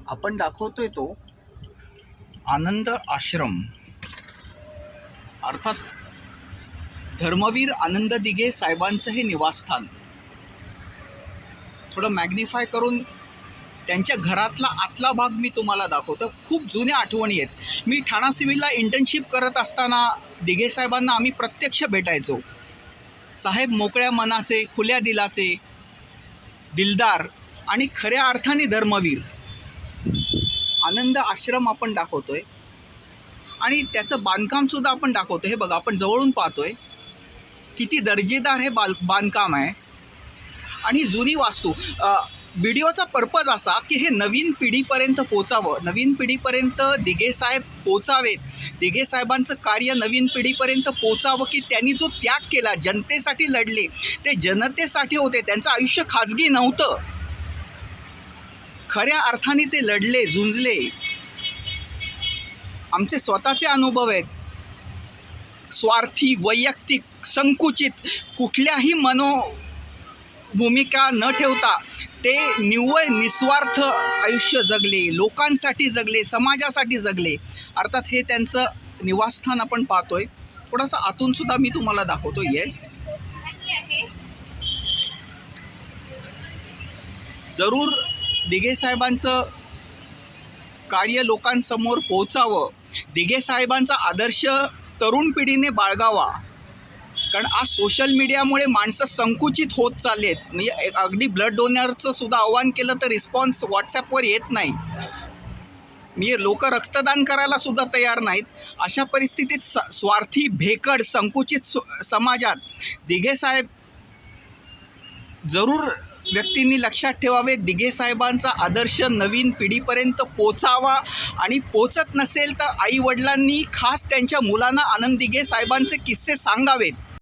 आपण दाखवतोय तो आनंद आश्रम, अर्थात धर्मवीर आनंद दिघे साहेबांचं हे निवासस्थान. थोडं मॅग्निफाय करून त्यांच्या घरातला आतला भाग मी तुम्हाला दाखवतो. खूप जुन्या आठवणी आहेत. मी ठाणा सिव्हिलला इंटर्नशिप करत असताना दिघे साहेबांना आम्ही प्रत्यक्ष भेटायचो. साहेब मोकळ्या मनाचे, खुल्या दिलाचे, दिलदार आणि खऱ्या अर्थाने धर्मवीर. आनंद आश्रम आपण दाखवतोय आणि त्याचं बांधकामसुद्धा आपण दाखवतो. हे बघा, आपण जवळून पाहतोय किती दर्जेदार हे बांधकाम आहे आणि जुनी वास्तू. व्हिडिओचा पर्पज असा की हे नवीन पिढीपर्यंत पोचावं, नवीन पिढीपर्यंत दिघे साहेब पोचावेत, दिघे साहेबांचं कार्य नवीन पिढीपर्यंत पोचावं, की त्यांनी जो त्याग केला, जनतेसाठी लढले, ते जनतेसाठी होते. त्यांचं आयुष्य खाजगी नव्हतं. खऱ्या अर्थाने ते लढले, झुंजले. आमचे स्वतःचे अनुभव आहेत. स्वार्थी, वैयक्तिक, संकुचित कुठल्याही भूमिका न ठेवता ते निव्वळ निस्वार्थ आयुष्य जगले, लोकांसाठी जगले, समाजासाठी जगले. अर्थात हे त्यांचं निवासस्थान आपण पाहतोय. थोडंसं आतून सुद्धा मी तुम्हाला दाखवतो. येस, जरूर दिघे साहेबांचं कार्य लोकांसमोर पोहोचावं, दिघे साहेबांचा आदर्श तरुण पिढीने बाळगावा. कारण आज सोशल मीडियामुळे माणसं संकुचित होत चालले आहेत. म्हणजे अगदी ब्लड डोनरचं सुद्धा आव्हान केलं तर रिस्पॉन्स व्हॉट्सॲपवर येत नाही. म्हणजे लोक रक्तदान करायला सुद्धा तयार नाहीत. अशा परिस्थितीत स्वार्थी, भेकड, संकुचित समाजात दिघे साहेब जरूर व्यक्तींनी लक्षात ठेवावे. दिघे साहेबांचा आदर्श नवीन पिढीपर्यंत पोचावा आणि पोचत नसेल तर आईवडिलांनी खास त्यांच्या मुलांना आनंद दिघे साहेबांचे किस्से सांगावेत.